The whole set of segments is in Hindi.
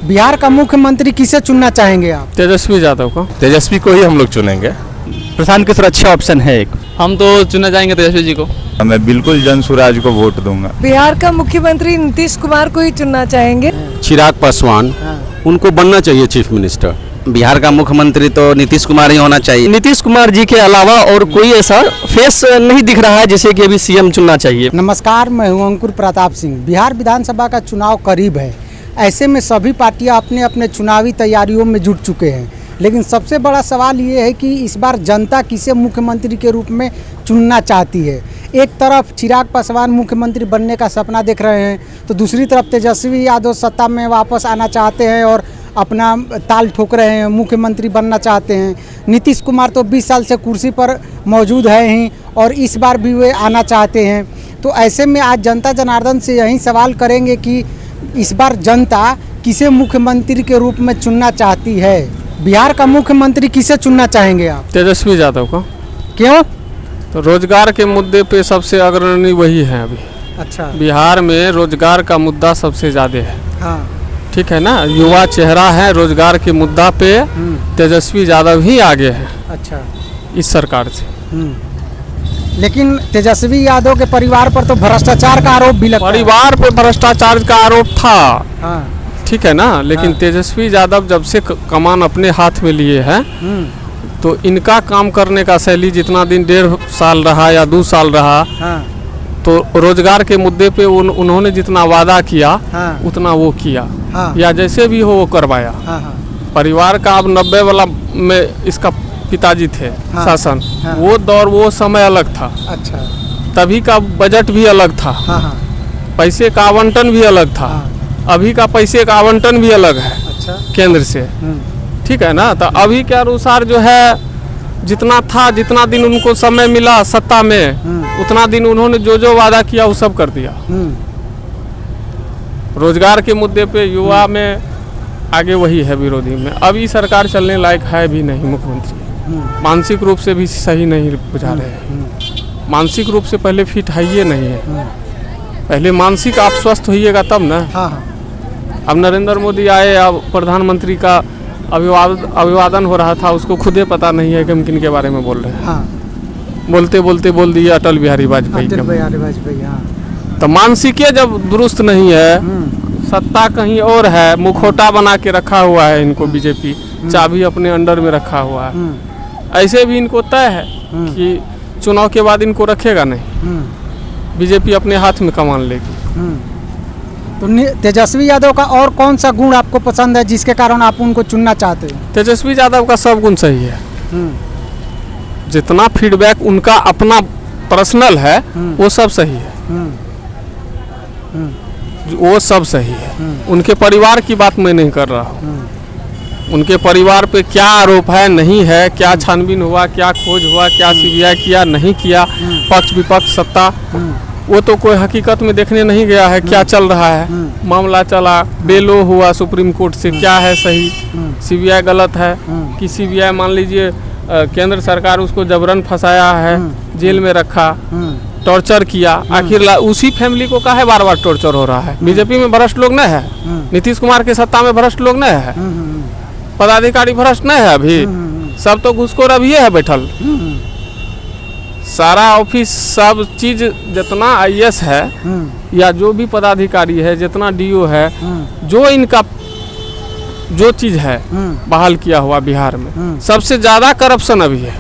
बिहार का मुख्यमंत्री किसे चुनना चाहेंगे आप? तेजस्वी यादव को। तेजस्वी को ही हम लोग चुनेंगे। प्रशांत किशोर अच्छा ऑप्शन है एक। हम तो चुनना चाहेंगे तेजस्वी जी को। मैं बिल्कुल जन स्वराज को वोट दूंगा। बिहार का मुख्यमंत्री नीतीश कुमार को ही चुनना चाहेंगे। चिराग पासवान, उनको बनना चाहिए चीफ मिनिस्टर। बिहार का मुख्यमंत्री तो नीतीश कुमार ही होना चाहिए। नीतीश कुमार जी के अलावा और कोई ऐसा फेस नहीं दिख रहा है जिसे कि अभी सीएम चुनना चाहिए। नमस्कार, मैं हूं अंकुर प्रताप सिंह। बिहार विधानसभा का चुनाव करीब है। ऐसे में सभी पार्टियां अपने अपने चुनावी तैयारियों में जुट चुके हैं, लेकिन सबसे बड़ा सवाल ये है कि इस बार जनता किसे मुख्यमंत्री के रूप में चुनना चाहती है। एक तरफ चिराग पासवान मुख्यमंत्री बनने का सपना देख रहे हैं, तो दूसरी तरफ तेजस्वी यादव सत्ता में वापस आना चाहते हैं और अपना ताल ठोक रहे हैं, मुख्यमंत्री बनना चाहते हैं। नीतीश कुमार तो 20 साल से कुर्सी पर मौजूद है ही और इस बार भी वे आना चाहते हैं। तो ऐसे में आज जनता जनार्दन से यही सवाल करेंगे कि इस बार जनता किसे मुख्यमंत्री के रूप में चुनना चाहती है। बिहार का मुख्यमंत्री किसे चुनना चाहेंगे आप? तेजस्वी यादव को। क्यों? तो रोजगार के मुद्दे पे सबसे अग्रणी वही है अभी। अच्छा। बिहार में रोजगार का मुद्दा सबसे ज़्यादा है। हाँ, ठीक है ना, युवा चेहरा है। रोजगार के मुद्दा पे तेजस्वी यादव ही आगे है। अच्छा। इस सरकार से। लेकिन तेजस्वी यादव के परिवार पर तो भ्रष्टाचार का आरोप भी लगता है। परिवार पे भ्रष्टाचार का आरोप था। हाँ। ठीक है ना, लेकिन तेजस्वी यादव जब से कमान अपने हाथ में लिए हैं तो इनका काम करने का शैली जितना दिन 1.5 साल रहा या 2 साल रहा, हाँ। तो रोजगार के मुद्दे पे उन्होंने जितना वादा किया, हाँ। उतना वो किया। हाँ। या जैसे भी हो वो करवाया। हाँ। हाँ। परिवार का अब 90 वाला में इसका पिताजी थे। हाँ। शासन। हाँ। वो दौर वो समय अलग था। अच्छा। तभी का बजट भी अलग था। हाँ। हाँ। पैसे का आवंटन भी अलग था। हाँ। अभी का पैसे का आवंटन भी अलग है। अच्छा। केंद्र से। ठीक है ना, तो अभी के अनुसार जो है जितना था, जितना दिन उनको समय मिला सत्ता में, उतना दिन उन्होंने जो जो वादा किया वो सब कर दिया। रोजगार के मुद्दे पे युवा में आगे वही है, विरोधी में। अभी सरकार चलने लायक है भी नहीं। मुख्यमंत्री मानसिक रूप से भी सही नहीं बुझा रहे हैं। मानसिक रूप से पहले फिट है ये नहीं है। पहले मानसिक आप स्वस्थ होइएगा तब ना। हाँ। अब नरेंद्र मोदी आए, अब प्रधानमंत्री का अभिवादन हो रहा था, उसको खुदे पता नहीं है कि हम किन के बारे में बोल रहे हैं। हाँ। बोलते बोलते बोल दिए अटल बिहारी वाजपेयी। हाँ। तो मानसिक जब दुरुस्त नहीं है, सत्ता कहीं और है, मुखौटा बना के रखा हुआ है इनको बीजेपी, चाबी अपने अंडर में रखा हुआ है। ऐसे भी इनको तय है कि चुनाव के बाद इनको रखेगा नहीं, बीजेपी अपने हाथ में कमान लेगी। तो तेजस्वी यादव का और कौन सा गुण आपको पसंद है जिसके कारण आप उनको चुनना चाहते हैं? तेजस्वी यादव का सब गुण सही है। जितना फीडबैक उनका अपना पर्सनल है वो सब सही है। वो सब सही है। उनके परिवार की बात मैं नहीं कर रहा हूँ। उनके परिवार पे क्या आरोप है, नहीं है, क्या छानबीन हुआ, क्या खोज हुआ, क्या सीबीआई किया, नहीं किया, पक्ष विपक्ष सत्ता, वो तो कोई हकीकत में देखने नहीं गया है। क्या चल रहा है, मामला चला, बेलो हुआ सुप्रीम कोर्ट से, क्या है सही, सीबीआई गलत है कि सीबीआई मान लीजिए केंद्र सरकार उसको जबरन फंसाया है, जेल में रखा, टॉर्चर किया। आखिर उसी फैमिली को काहे बार बार टॉर्चर हो रहा है? बीजेपी में भ्रष्ट लोग नहीं है? नीतीश कुमार के सत्ता में भ्रष्ट लोग नहीं है? पदाधिकारी भ्रष्ट नहीं है? अभी सब तो घुसखोर अभी है बैठल। सारा ऑफिस सब चीज जितना आईएएस है या जो भी पदाधिकारी है, जितना डीओ है, जो इनका जो चीज है बहाल किया हुआ बिहार में, सबसे ज्यादा करप्शन अभी है।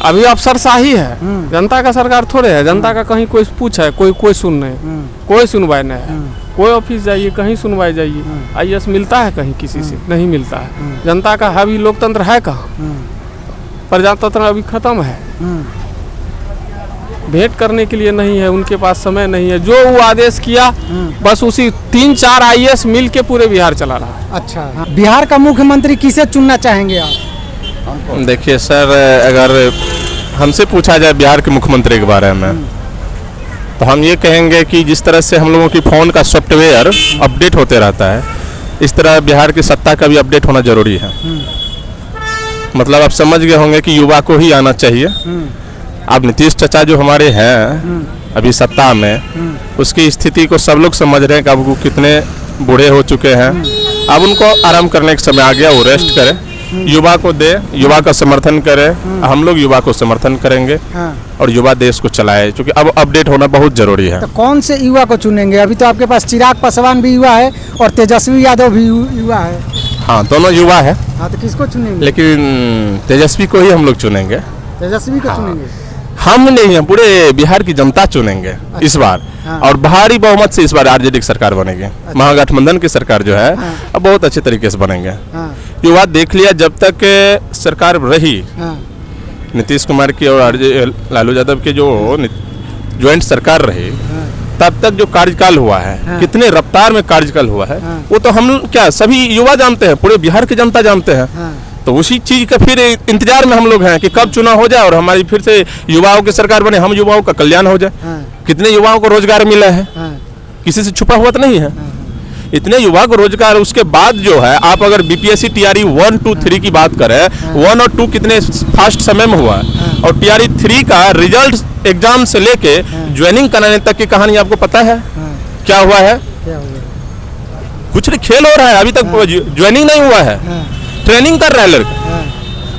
अभी अफसरशाही है। जनता का सरकार थोड़े है। जनता का कहीं कोई पूछे, कोई सुन नहीं, कोई सुनवाई नहीं है। कोई ऑफिस जाइए, कहीं सुनवाई जाइए, आईएएस मिलता है कहीं किसी से? नहीं मिलता है। जनता का अभी लोकतंत्र है कहाँ? प्रजातंत्र अभी खत्म है। भेंट करने के लिए नहीं है उनके पास, समय नहीं है। जो वो आदेश किया बस उसी 3-4 आईएएस मिल के पूरे बिहार चला रहा है। अच्छा। बिहार का मुख्यमंत्री किसे चुनना चाहेंगे आप? देखिए सर, अगर हमसे पूछा जाए बिहार के मुख्यमंत्री के बारे में, तो हम ये कहेंगे कि जिस तरह से हम लोगों की फ़ोन का सॉफ्टवेयर अपडेट होते रहता है, इस तरह बिहार की सत्ता का भी अपडेट होना जरूरी है। मतलब आप समझ गए होंगे कि युवा को ही आना चाहिए। अब नीतीश चाचा जो हमारे हैं अभी सत्ता में, उसकी स्थिति को सब लोग समझ रहे हैं कि अब वो कितने बूढ़े हो चुके हैं, अब उनको आराम करने का समय आ गया, वो रेस्ट करें, युवा को दे, युवा का समर्थन करे, हम लोग युवा को समर्थन करेंगे हाँ। और युवा देश को चलाए, क्योंकि अब अपडेट होना बहुत जरूरी है। तो कौन से युवा को चुनेंगे? अभी तो आपके पास चिराग पासवान भी युवा है और तेजस्वी यादव भी युवा है। हाँ, दोनों युवा है, हाँ, तो किसको चुनेंगे? लेकिन तेजस्वी को ही हम लोग चुनेंगे। तेजस्वी को चुनेंगे। हम नहीं हैं, पूरे बिहार की जनता चुनेंगे इस बार। हाँ। और भारी बहुमत से इस बार आरजेडी की सरकार बनेगी। महागठबंधन की सरकार जो है हाँ। अब बहुत अच्छे तरीके से बनेंगे। हाँ, युवा देख लिया, जब तक सरकार रही हाँ, नीतीश कुमार की और लालू यादव की जो ज्वाइंट सरकार रही, तब तक जो कार्यकाल हुआ है, हाँ। कितने रफ्तार में कार्यकाल हुआ है, हाँ। वो तो हम क्या सभी युवा जानते हैं, पूरे बिहार की जनता जानते हैं। हाँ। तो उसी चीज का फिर इंतजार में हम लोग हैं कि कब चुनाव हो जाए और हमारी फिर से युवाओं की सरकार बने, हम युवाओं का कल्याण हो जाए। हाँ। कितने युवाओं को रोजगार मिला है, हाँ। किसी से छुपा हुआ तो नहीं है। इतने युवा को रोजगार, उसके बाद जो है आप अगर बीपीएससी टीआरई 1, 2, 3 की बात करें, 1 और 2 कितने फास्ट समय में हुआ है, और टीआरई 3 का रिजल्ट एग्जाम से लेके ज्वाइनिंग कराने तक की कहानी आपको पता है क्या हुआ है? क्या हो गया? कुछ नहीं, खेल हो रहा है, अभी तक ज्वाइनिंग नहीं हुआ है, ट्रेनिंग कर रहा है लड़का।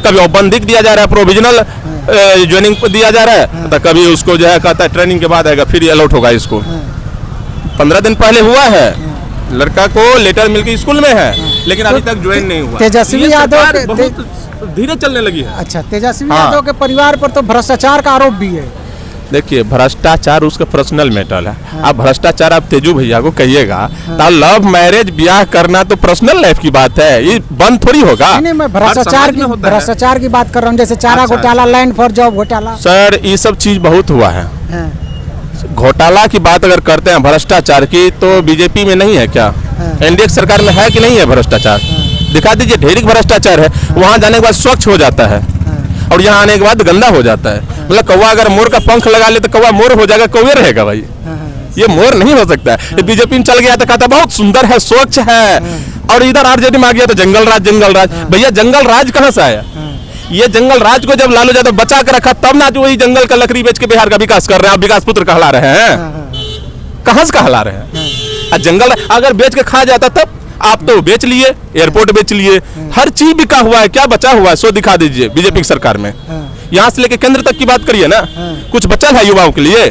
कभी औपबंधिक दिया जा रहा है, प्रोविजनल ज्वाइनिंग दिया जा रहा है, तो कभी उसको जो है कहता है ट्रेनिंग के बाद आएगा, फिर अलॉट होगा इसको। 15 दिन पहले हुआ है, लड़का को लेटर मिल के स्कूल में है, लेकिन अभी तक ज्वाइन नहीं हुआ। तेजस्वी ये यादव सरकार के- बहुत धीरे चलने लगी है। अच्छा, तेजस्वी हाँ। यादव के परिवार पर तो भ्रष्टाचार का आरोप भी है। देखिए, भ्रष्टाचार उसका पर्सनल मैटर है। आप भ्रष्टाचार आप तेजू भैया को कहिएगा, तो लव मैरिज ब्याह करना तो पर्सनल लाइफ की बात है, ये बंद थोड़ी होगा। नहीं, मैं हर भ्रष्टाचार समाज में होता है। भ्रष्टाचार की बात कर रहा हूँ, जैसे चारा अच्छा। घोटाला, लैंड फॉर जॉब घोटाला। सर, ये सब चीज बहुत हुआ है। हाँ, घोटाला की बात अगर करते हैं भ्रष्टाचार की, तो बीजेपी में नहीं है क्या? एनडीए की सरकार में है कि नहीं है भ्रष्टाचार? दिखा दीजिए, ढेर भ्रष्टाचार है। वहां जाने के बाद स्वच्छ हो जाता है और यहाँ आने के बाद गंदा हो जाता है। मतलब कौवा अगर मोर का पंख लगा ले तो कौवा मोर हो जाएगा, कौवे रहेगा भाई, ये मोर नहीं हो सकता है। ये बीजेपी में चल गया तो कहता बहुत सुंदर है, स्वच्छ है, और इधर आरजेडी में आ गया तो जंगल राज, जंगल राज। भैया, जंगल राज कहाँ से आया? ये जंगल राज को जब लालू यादव बचा कर रखा, तब ना जो वही जंगल का लकड़ी बेच के बिहार का विकास कर रहे हैं, आप विकास पुत्र कहला रहे हैं। कहाँ से कहला रहे हैं? जंगल अगर बेच के खा जाता तब आप तो बेच लिए, एयरपोर्ट बेच लिए, हर चीज बिका हुआ है, क्या बचा हुआ है सो दिखा दीजिए बीजेपी की सरकार में। यहाँ से लेके केंद्र तक की बात करिए ना, कुछ बचल है युवाओं के लिए?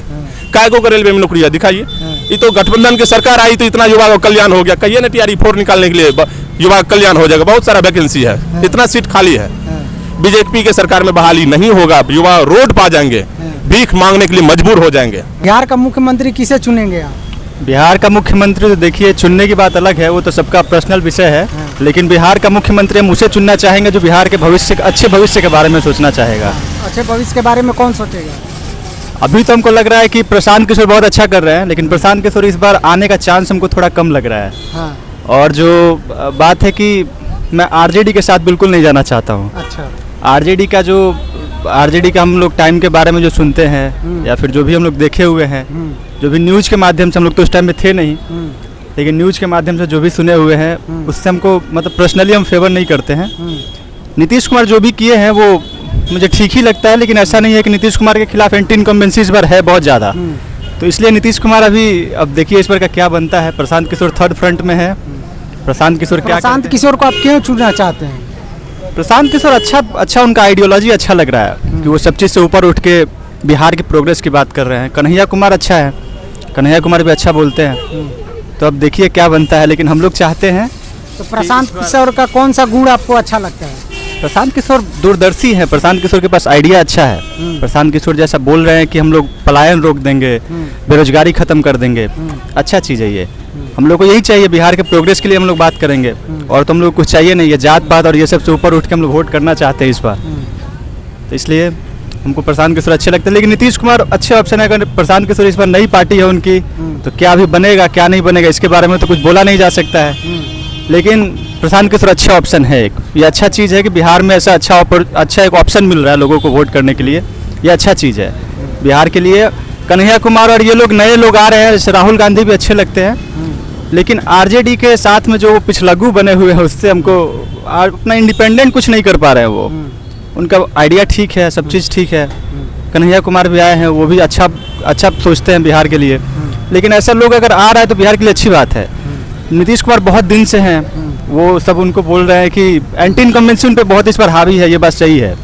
कायगो का रेलवे में नौकरियां दिखाइए। ये तो गठबंधन की सरकार आई तो इतना युवा का कल्याण हो गया। कहिए ना टीआरई 4 निकालने के लिए युवा का कल्याण हो जाएगा, बहुत सारा वैकेंसी है, इतना सीट खाली है। बीजेपी के सरकार में बहाली नहीं होगा, युवा रोड पा जाएंगे, भीख मांगने के लिए मजबूर हो जाएंगे। बिहार का मुख्यमंत्री किसे चुनेंगे आप? बिहार का मुख्यमंत्री तो देखिए, चुनने की बात अलग है, वो तो सबका पर्सनल विषय है, लेकिन बिहार का मुख्यमंत्री हम उसे चुनना चाहेंगे जो बिहार के भविष्य, अच्छे भविष्य के बारे में सोचना चाहेगा। अच्छे भविष्य के बारे में कौन सोचेगा? अभी तो हमको लग रहा है कि प्रशांत किशोर बहुत अच्छा कर रहे हैं, लेकिन प्रशांत किशोर इस बार आने का चांस हमको थोड़ा कम लग रहा है। हाँ, और जो बात है कि मैं आरजेडी के साथ बिल्कुल नहीं जाना चाहता हूँ। अच्छा। आरजेडी का हम लोग टाइम के बारे में जो सुनते हैं, या फिर जो भी हम लोग देखे हुए हैं, जो भी न्यूज़ के माध्यम से, हम लोग तो उस टाइम में थे नहीं, लेकिन न्यूज़ के माध्यम से जो भी सुने हुए हैं, उससे हमको मतलब पर्सनली हम फेवर नहीं करते हैं। नीतीश कुमार जो भी किए हैं वो मुझे ठीक ही लगता है, लेकिन ऐसा नहीं है कि नीतीश कुमार के खिलाफ एंटी इनकम्बेंसी इस बार है बहुत ज़्यादा। तो इसलिए नीतीश कुमार अब देखिए इस बार का क्या बनता है। प्रशांत किशोर थर्ड फ्रंट में है। प्रशांत किशोर क्या प्रशांत करते हैं? किशोर को आप क्यों चुनना चाहते हैं? प्रशांत किशोर अच्छा उनका आइडियोलॉजी अच्छा लग रहा है कि वो सब चीज़ से ऊपर उठ के बिहार की प्रोग्रेस की बात कर रहे हैं। कन्हैया कुमार अच्छा है, कन्हैया कुमार भी अच्छा बोलते हैं। तो अब देखिए क्या बनता है, लेकिन हम लोग चाहते हैं। तो प्रशांत किशोर का कौन सा गुण आपको अच्छा लगता है? प्रशांत किशोर दूरदर्शी है, प्रशांत किशोर के पास आइडिया अच्छा है। प्रशांत किशोर जैसा बोल रहे हैं कि हम लोग पलायन रोक देंगे, बेरोजगारी खत्म कर देंगे, अच्छा चीज़ है ये। हम लोग को यही चाहिए, बिहार के प्रोग्रेस के लिए हम लोग बात करेंगे, और तो हम लोग कुछ चाहिए नहीं है, जात पात और ये सब से ऊपर उठ के हम लोग वोट करना चाहते हैं इस बार। तो इसलिए हमको प्रशांत किशोर अच्छे लगते हैं, लेकिन नीतीश कुमार अच्छे ऑप्शन है। अगर प्रशांत किशोर इस बार नई पार्टी है उनकी, तो क्या अभी बनेगा क्या नहीं बनेगा इसके बारे में तो कुछ बोला नहीं जा सकता है, लेकिन प्रशांत किशोर अच्छा ऑप्शन है। एक ये अच्छा चीज़ है कि बिहार में ऐसा अच्छा एक ऑप्शन मिल रहा है लोगों को वोट करने के लिए, ये अच्छा चीज़ है बिहार के लिए। कन्हैया कुमार और ये लोग नए लोग आ रहे हैं, जैसे राहुल गांधी भी अच्छे लगते हैं, लेकिन आरजेडी के साथ में जो पिछलग्गू बने हुए हैं उससे हमको अपना इंडिपेंडेंट कुछ नहीं कर पा रहे हैं वो। उनका आइडिया ठीक है, सब चीज़ ठीक है। कन्हैया कुमार भी आए हैं, वो भी अच्छा सोचते हैं बिहार के लिए, लेकिन ऐसे लोग अगर आ रहा है तो बिहार के लिए अच्छी बात है। नीतीश कुमार बहुत दिन से हैं, वो सब उनको बोल रहे हैं कि एंटी इनकम्बेंसी उन पे बहुत इस पर हावी है, ये बात सही है।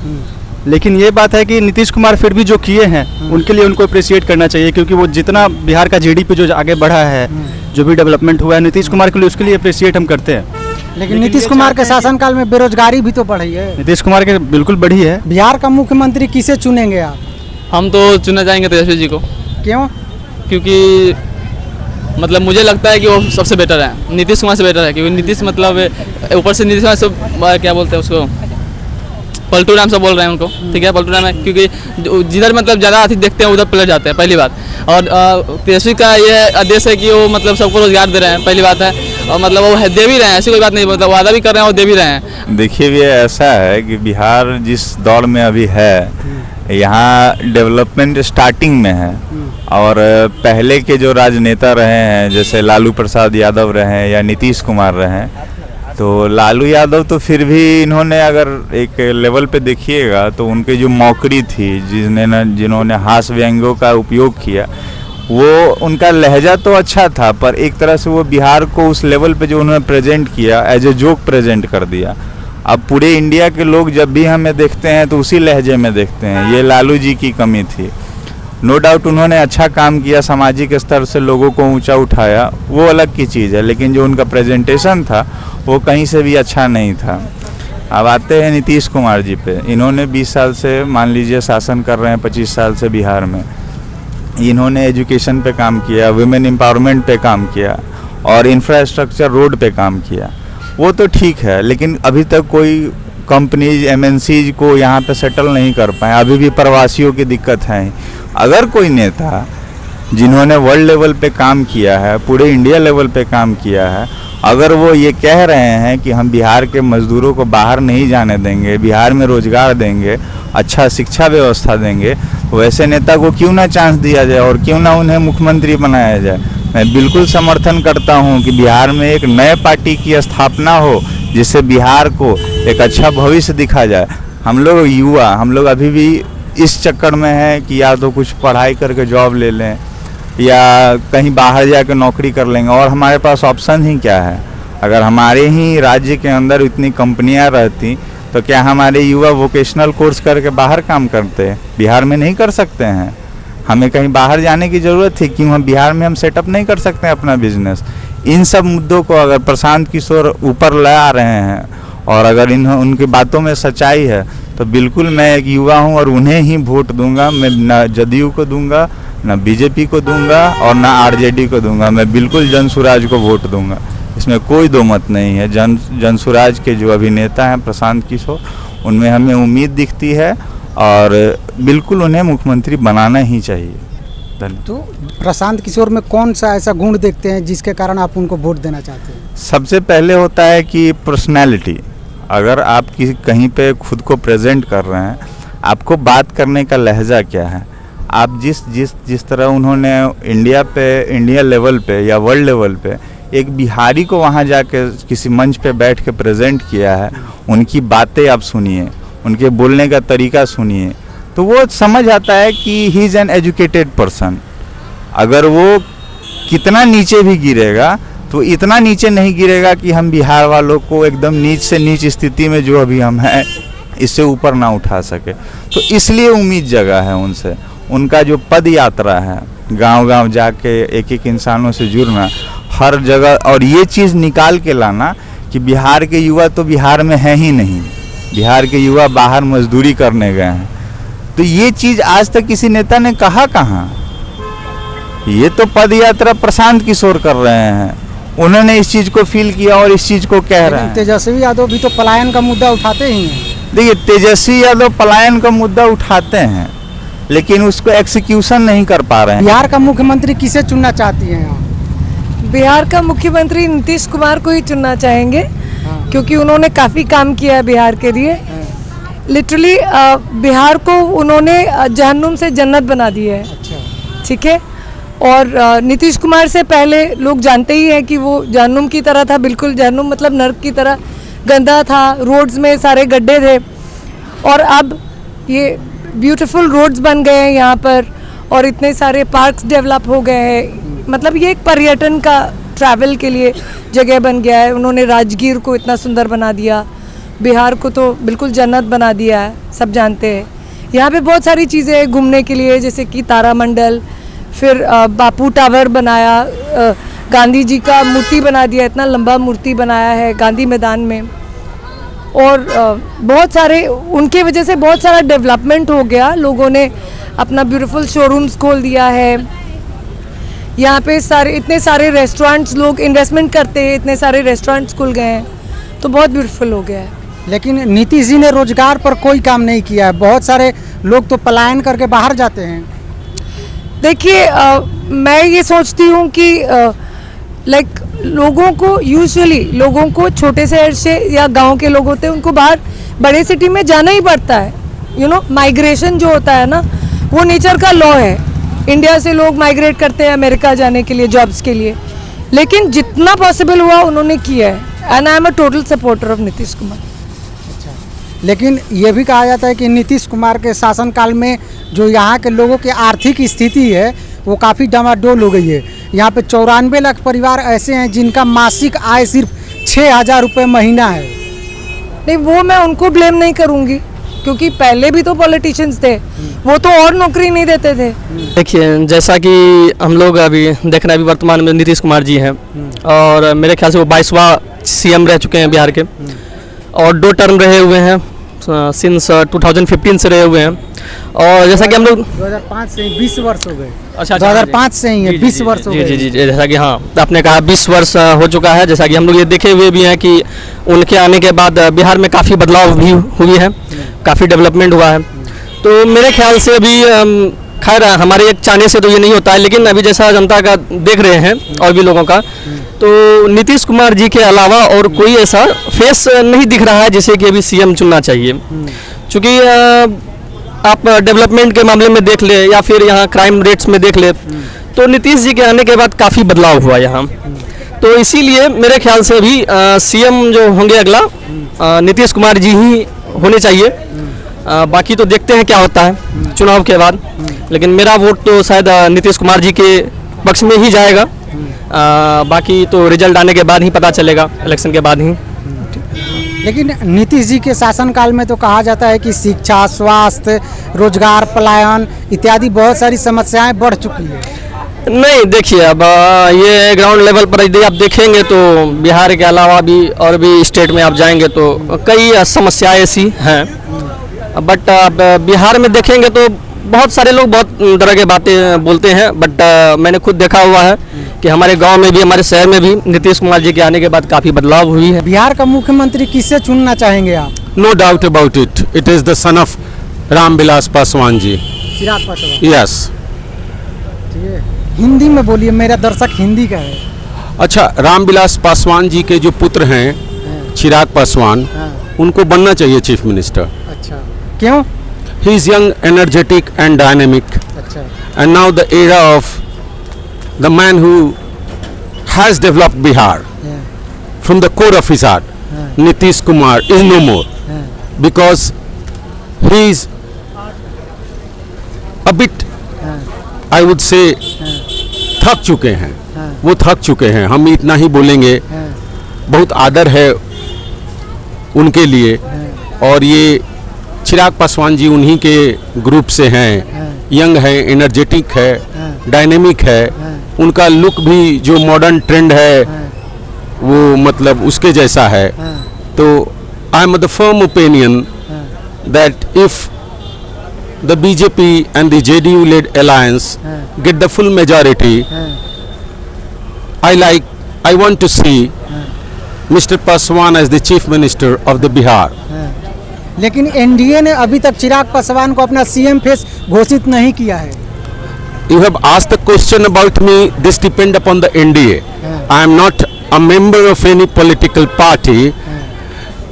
लेकिन ये बात है कि नीतीश कुमार फिर भी जो किए हैं उनके लिए उनको अप्रिशिएट करना चाहिए, क्योंकि वो जितना बिहार का जीडीपी जो आगे बढ़ा है, जो भी डेवलपमेंट हुआ है नीतीश कुमार के लिए, उसके लिए अप्रिशिएट हम करते हैं। लेकिन नीतीश कुमार के शासनकाल में बेरोजगारी भी तो बढ़ी है। नीतीश कुमार के बिल्कुल बढ़ी है। बिहार का मुख्यमंत्री किसे चुनेंगे आप? हम तो चुनना चाहेंगे तेजस्वी जी को, क्यों? क्योंकि मतलब मुझे लगता है कि वो सबसे बेटर है, नीतीश कुमार से बेटर है। क्योंकि नीतीश मतलब ऊपर से नीतीश कुमार से क्या बोलते हैं उसको, पलटू राम से बोल रहे हैं उनको, ठीक है, पलटू राम है, क्योंकि जिधर मतलब ज़्यादा अधिक देखते हैं उधर पलट जाते हैं, पहली बात। और तेजस्वी का ये आदेश है कि वो मतलब सबको रोजगार दे रहे हैं, पहली बात है। और मतलब वो दे भी रहे हैं, ऐसी कोई बात नहीं, मतलब वादा भी कर रहे हैं और दे भी रहे हैं। देखिए ये ऐसा है कि बिहार जिस दौर में अभी है, यहाँ डेवलपमेंट स्टार्टिंग में है। और पहले के जो राजनेता रहे हैं, जैसे लालू प्रसाद यादव रहे हैं या नीतीश कुमार रहे हैं, तो लालू यादव तो फिर भी इन्होंने अगर एक लेवल पे देखिएगा तो उनकी जो मौकरी थी, जिन्होंने हास्य व्यंग्यों का उपयोग किया, वो उनका लहजा तो अच्छा था, पर एक तरह से वो बिहार को उस लेवल पे जो उन्होंने प्रेजेंट किया, एज ए जोक प्रेजेंट कर दिया। अब पूरे इंडिया के लोग जब भी हमें देखते हैं तो उसी लहजे में देखते हैं। ये लालू जी की कमी थी। नो डाउट उन्होंने अच्छा काम किया, सामाजिक स्तर से लोगों को ऊंचा उठाया, वो अलग की चीज़ है, लेकिन जो उनका प्रेजेंटेशन था वो कहीं से भी अच्छा नहीं था। अब आते हैं नीतीश कुमार जी पे। इन्होंने 20 साल से मान लीजिए शासन कर रहे हैं, 25 साल से बिहार में। इन्होंने एजुकेशन पे काम किया, वुमेन एम्पावरमेंट पे काम किया और इंफ्रास्ट्रक्चर रोड पे काम किया। वो तो ठीक है, लेकिन अभी तक कोई कंपनीज एमएनसीज को यहाँ पे सेटल नहीं कर पाए। अभी भी प्रवासियों की दिक्कत है। अगर कोई नेता जिन्होंने वर्ल्ड लेवल पे काम किया है, पूरे इंडिया लेवल पे काम किया है, अगर वो ये कह रहे हैं कि हम बिहार के मजदूरों को बाहर नहीं जाने देंगे, बिहार में रोजगार देंगे, अच्छा शिक्षा व्यवस्था देंगे, तो ऐसे नेता को क्यों ना चांस दिया जाए और क्यों ना उन्हें मुख्यमंत्री बनाया जाए। मैं बिल्कुल समर्थन करता हूं कि बिहार में एक नए पार्टी की स्थापना हो, जिससे बिहार को एक अच्छा भविष्य दिखा जाए। हम लोग युवा, हम लोग अभी भी इस चक्कर में हैं कि या तो कुछ पढ़ाई करके जॉब ले लें या कहीं बाहर जाकर नौकरी कर लेंगे, और हमारे पास ऑप्शन ही क्या है। अगर हमारे ही राज्य के अंदर इतनी कंपनियां रहती तो क्या हमारे युवा वोकेशनल कोर्स करके बाहर काम करते? बिहार में नहीं कर सकते हैं। हमें कहीं बाहर जाने की ज़रूरत थी, क्यों हम बिहार में हम सेटअप नहीं कर सकते हैं अपना बिजनेस? इन सब मुद्दों को अगर प्रशांत किशोर ऊपर ला रहे हैं और अगर उनकी बातों में सच्चाई है, तो बिल्कुल मैं एक युवा हूं और उन्हें ही वोट दूंगा। मैं ना जदयू को दूंगा, ना बीजेपी को दूंगा और ना आरजेडी को दूंगा। मैं बिल्कुल जनसुराज को वोट दूंगा, इसमें कोई दो मत नहीं है। जनसुराज के जो अभिनेता हैं प्रशांत किशोर, उनमें हमें उम्मीद दिखती है और बिल्कुल उन्हें मुख्यमंत्री बनाना ही चाहिए। धन्यवाद। तो प्रशांत किशोर में कौन सा ऐसा गुण देखते हैं जिसके कारण आप उनको वोट देना चाहते हैं? सबसे पहले होता है कि पर्सनैलिटी। अगर आप कहीं पे खुद को प्रेजेंट कर रहे हैं, आपको बात करने का लहजा क्या है, आप जिस तरह उन्होंने इंडिया लेवल पे या वर्ल्ड लेवल पे एक बिहारी को वहाँ जाके किसी मंच पे बैठ के प्रेजेंट किया है, उनकी बातें आप सुनिए, उनके बोलने का तरीका सुनिए, तो वो समझ आता है कि he is an educated person. अगर वो कितना नीचे भी गिरेगा तो इतना नीचे नहीं गिरेगा कि हम बिहार वालों को एकदम नीच से नीच स्थिति में जो अभी हम हैं इससे ऊपर ना उठा सके। तो इसलिए उम्मीद जगह है उनसे। उनका जो पद यात्रा है, गांव-गांव जाके एक एक इंसानों से जुड़ना हर जगह, और ये चीज़ निकाल के लाना कि बिहार के युवा तो बिहार में है ही नहीं, बिहार के युवा बाहर मजदूरी करने गए हैं। तो ये चीज़ आज तक किसी नेता ने कहा कहाँ? ये तो पद यात्रा प्रशांत किशोर कर रहे हैं, उन्होंने इस चीज़ को फील किया और इस चीज़ को कह रहे हैं। तेजस्वी यादव भी तो पलायन का मुद्दा उठाते ही हैं। देखिए, तेजस्वी यादव पलायन का मुद्दा उठाते हैं, लेकिन उसको एक्सिक्यूशन नहीं कर पा रहे हैं। बिहार का मुख्यमंत्री किसे चुनना चाहती हैं आप? बिहार का मुख्यमंत्री नीतीश कुमार को ही चुनना चाहेंगे, क्योंकि उन्होंने काफ़ी काम किया है बिहार के लिए। लिटरली बिहार को उन्होंने जहन्नुम से जन्नत बना दी है। ठीक है। और नीतीश कुमार से पहले लोग जानते ही हैं कि वो जहन्नुम की तरह था, बिल्कुल जहन्नुम मतलब नर्क की तरह गंदा था, रोड्स में सारे गड्ढे थे। और अब ये ब्यूटीफुल रोड्स बन गए हैं यहाँ पर और इतने सारे पार्क्स डेवलप हो गए हैं। मतलब ये एक पर्यटन का ट्रैवल के लिए जगह बन गया है। उन्होंने राजगीर को इतना सुंदर बना दिया, बिहार को तो बिल्कुल जन्नत बना दिया है, सब जानते हैं। यहाँ पे बहुत सारी चीज़ें हैं घूमने के लिए, जैसे कि तारामंडल, फिर बापू टावर बनाया, गांधी जी का मूर्ति बना दिया, इतना लंबा मूर्ति बनाया है गांधी मैदान में। और बहुत सारे उनके वजह से बहुत सारा डेवलपमेंट हो गया। लोगों ने अपना ब्यूटीफुल शोरूम्स खोल दिया है। यहाँ पे इतने सारे रेस्टोरेंट्स, लोग इन्वेस्टमेंट करते हैं, इतने सारे रेस्टोरेंट्स खुल गए हैं, तो बहुत ब्यूटीफुल हो गया है। लेकिन नीतीश जी ने रोजगार पर कोई काम नहीं किया है। बहुत सारे लोग तो पलायन करके बाहर जाते हैं। देखिए, मैं ये सोचती हूँ कि लाइक लोगों को यूजुअली लोगों को छोटे शहर से या गांव के लोग होते हैं, उनको बाहर बड़े सिटी में जाना ही पड़ता है। माइग्रेशन जो होता है ना, वो नेचर का लॉ है। इंडिया से लोग माइग्रेट करते हैं अमेरिका जाने के लिए, जॉब्स के लिए, लेकिन जितना पॉसिबल हुआ उन्होंने किया है। And I am a total supporter of Nitish Kumar. लेकिन ये भी कहा जाता है कि नीतीश कुमार के शासनकाल में जो यहाँ के लोगों की आर्थिक स्थिति है वो काफ़ी डामाडोल हो गई है। यहाँ पे 94 लाख परिवार ऐसे हैं जिनका मासिक आय सिर्फ 6,000 रुपये महीना है। नहीं, वो मैं उनको ब्लेम नहीं करूँगी, क्योंकि पहले भी तो पॉलिटिशियंस थे, वो तो और नौकरी नहीं देते थे। देखिए, जैसा कि हम लोग अभी देख रहे हैं, अभी वर्तमान में नीतीश कुमार जी हैं और मेरे ख्याल से वो 22वां सीएम रह चुके हैं बिहार के, और 2 टर्म रहे हुए हैं, सिंस 2015 से रहे हुए हैं। और जैसा कि हम लोग 2005 से 20 वर्ष हो गए। अच्छा, 2005 से ही है, 20 वर्ष हो गए। जी जी जी, जैसा कि हाँ आपने कहा 20 वर्ष हो चुका है। जैसा कि हम लोग ये देखे हुए भी हैं कि उनके आने के बाद बिहार में काफ़ी बदलाव भी हुई है, काफ़ी डेवलपमेंट हुआ है। तो मेरे ख्याल से अभी खैर हमारे एक चाहने से तो ये नहीं होता है, लेकिन अभी जैसा जनता का देख रहे हैं और भी लोगों का, तो नीतीश कुमार जी के अलावा और कोई ऐसा फेस नहीं दिख रहा है जिसे कि अभी सीएम चुनना चाहिए। क्योंकि आप डेवलपमेंट के मामले में देख ले या फिर यहाँ क्राइम रेट्स में देख ले, तो नीतीश जी के आने के बाद काफ़ी बदलाव हुआ यहाँ। तो इसीलिए मेरे ख्याल से अभी सीएम जो होंगे अगला नीतीश कुमार जी ही होने चाहिए। बाकी तो देखते हैं क्या होता है चुनाव के बाद, लेकिन मेरा वोट तो शायद नीतीश कुमार जी के पक्ष में ही जाएगा। बाकी तो रिजल्ट आने के बाद ही पता चलेगा, इलेक्शन के बाद ही। लेकिन नीतीश जी के शासनकाल में तो कहा जाता है कि शिक्षा, स्वास्थ्य, रोजगार, पलायन इत्यादि बहुत सारी समस्याएं बढ़ चुकी है। नहीं, देखिए, अब ये ग्राउंड लेवल पर यदि आप देखेंगे तो बिहार के अलावा भी और भी स्टेट में आप जाएंगे तो कई समस्याएं ऐसी हैं। बट अब बिहार में देखेंगे तो बहुत सारे लोग बहुत तरह की बातें बोलते हैं, बट मैंने खुद देखा हुआ है कि हमारे गांव में भी, हमारे शहर में भी नीतीश कुमार जी के आने के बाद काफ़ी बदलाव हुई है। बिहार का मुख्यमंत्री किससे चुनना चाहेंगे आप? No doubt about it, it is the son of Ramvilas Paswan ji. Chirag Paswan. Yes. ठीक है, हिंदी में बोलिए, मेरा दर्शक हिंदी का है। अच्छा, रामविलास पासवान जी के जो पुत्र हैं चिराग पासवान, उनको बनना चाहिए चीफ मिनिस्टर। अच्छा, क्यों? He is young, energetic and dynamic. अच्छा। And now the era of the man who has developed Bihar from the core of his heart, Nitish Kumar, is no more. Because he is a bit, I would say, थक चुके हैं। वो थक चुके हैं, हम इतना ही बोलेंगे। बहुत आदर है उनके लिए, और ये चिराग पासवान जी उन्हीं के ग्रुप से हैं। यंग है, एनर्जेटिक है, डायनेमिक है। उनका लुक भी जो मॉडर्न ट्रेंड है वो मतलब उसके जैसा है। तो I am the firm opinion that if the BJP and the JDU led alliance get the full majority, I want to see mister Paswan as the chief minister of the Bihar. लेकिन एनडीए ने अभी तक चिराग पासवान को अपना सीएम फेस घोषित नहीं किया है। You have asked the question about me. This depend upon the NDA. I am not a member of any political party.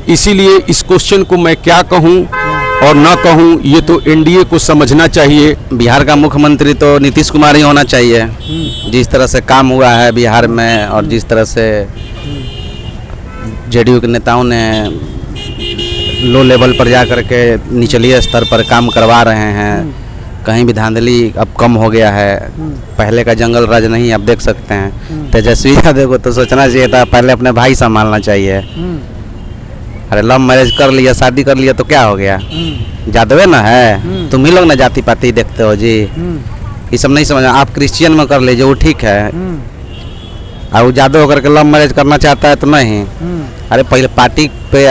इसीलिए इस क्वेश्चन को मैं क्या कहूँ और ना कहूँ ये तो एनडीए को समझना चाहिए। बिहार का मुख्यमंत्री तो नीतीश कुमार ही होना चाहिए। जिस तरह से काम हुआ है बिहार में और जिस तरह से जेडीयू के नेताओं ने लो लेवल पर जा कर के निचले स्तर पर काम करवा रहे हैं, कहीं भी धांधली अब कम हो गया है। पहले का जंगल राज नहीं, आप देख सकते हैं। तेजस्वी यादव को तो सोचना चाहिए था पहले अपने भाई संभालना चाहिए। अरे लव मैरिज कर लिया, शादी कर लिया तो क्या हो गया? यादवे ना है, तुम ही लोग ना जाति पाति देखते हो जी। ये सब नहीं समझना। आप क्रिश्चियन में कर लीजिए, वो ठीक है। और वो यादव होकर के लव मैरिज करना चाहता है तो नहीं। अरे पहले पार्टी पे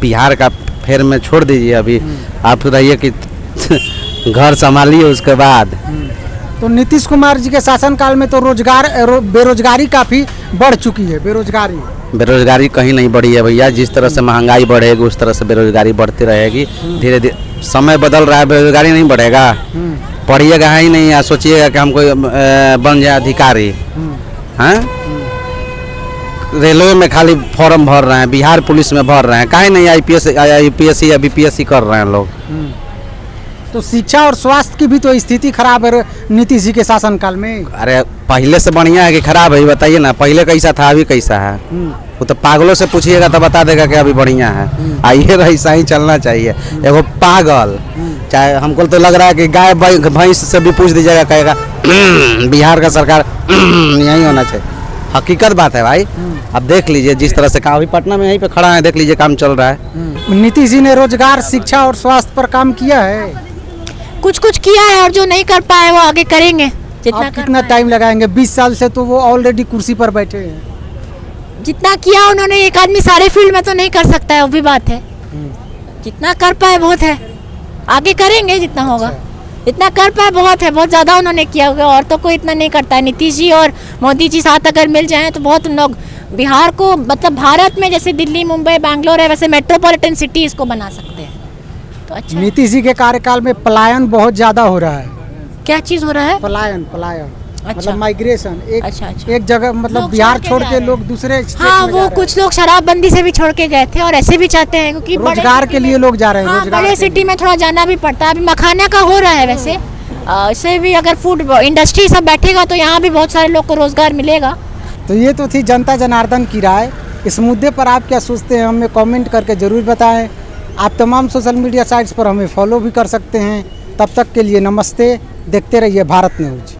बिहार का फेर में छोड़ दीजिए। अभी आप रहिए कि घर संभालिए, उसके बाद। तो नीतीश कुमार जी के शासनकाल में तो बेरोजगारी काफ़ी बढ़ चुकी है। बेरोजगारी कहीं नहीं बढ़ी है भैया। जिस तरह से महंगाई बढ़ेगी उस तरह से बेरोजगारी बढ़ती रहेगी। धीरे धीरे समय बदल रहा है, बेरोजगारी नहीं बढ़ेगा। पढ़िएगा ही नहीं या सोचिएगा कि हमको बन जाए अधिकारी। हैं? रेलवे में खाली फॉर्म भर रहे हैं, बिहार पुलिस में भर रहे हैं, काहे नहीं यूपीएससी या बीपीएससी कर रहे हैं लोग। तो शिक्षा और स्वास्थ्य की भी तो स्थिति खराब है नीतीश जी के शासनकाल में। अरे पहले से बढ़िया है कि खराब है? बताइए ना, पहले कैसा था अभी कैसा है? वो तो पागलों से पूछिएगा तो बता देगा कि अभी बढ़िया है। आइए ऐसा ही चलना चाहिए। एगो पागल, चाहे हमको तो लग रहा है कि गाय भैंस से भी पूछ दीजिएगा, कहेगा बिहार का सरकार यही होना चाहिए। हकीकत बात है भाई। अब देख लीजिए जिस तरह से काम, अभी पटना में यहीं पे खड़ा है, देख लीजिए काम चल रहा है। नीतीश जी ने रोजगार, शिक्षा और स्वास्थ्य पर काम किया है। कुछ किया है, और जो नहीं कर पाए वो आगे करेंगे। कितना टाइम लगाएंगे? 20 साल से तो वो ऑलरेडी कुर्सी पर बैठे हैं। जितना किया उन्होंने, एक आदमी सारे फील्ड में तो नहीं कर सकता है, वो भी बात है। जितना कर पाए बहुत है, आगे करेंगे जितना होगा। इतना कर पाए बहुत है, बहुत ज़्यादा उन्होंने किया होगा। और तो कोई इतना नहीं करता है। नीतीश जी और मोदी जी साथ अगर मिल जाएं तो बहुत लोग बिहार को, मतलब भारत में जैसे दिल्ली, मुंबई, बैंगलोर है, वैसे मेट्रोपॉलिटन सिटी इसको बना सकते हैं। तो अच्छा, नीतीश जी के कार्यकाल में पलायन बहुत ज़्यादा हो रहा है। क्या चीज़ हो रहा है? पलायन। अच्छा। मतलब माइग्रेशन। अच्छा। एक जगह, मतलब बिहार छोड़ के लोग दूसरे स्टेट हाँ, में वो कुछ लोग शराबबंदी से भी छोड़ के गए थे और ऐसे भी चाहते हैं क्योंकि रोजगार के लिए लोग जा रहे हैं। हाँ, बड़े सिटी में थोड़ा जाना भी पड़ता है। अभी मखाना का हो रहा है वैसे। इससे भी अगर फूड इंडस्ट्री सब बैठेगा तो यहाँ भी बहुत सारे लोग को रोजगार मिलेगा। तो ये तो थी जनता जनार्दन की राय। इस मुद्दे पर आप क्या सोचते हैं हमें कमेंट करके ज़रूर बताएं। आप तमाम सोशल मीडिया साइट्स पर हमें फॉलो भी कर सकते हैं। तब तक के लिए नमस्ते। देखते रहिए भारत न्यूज़।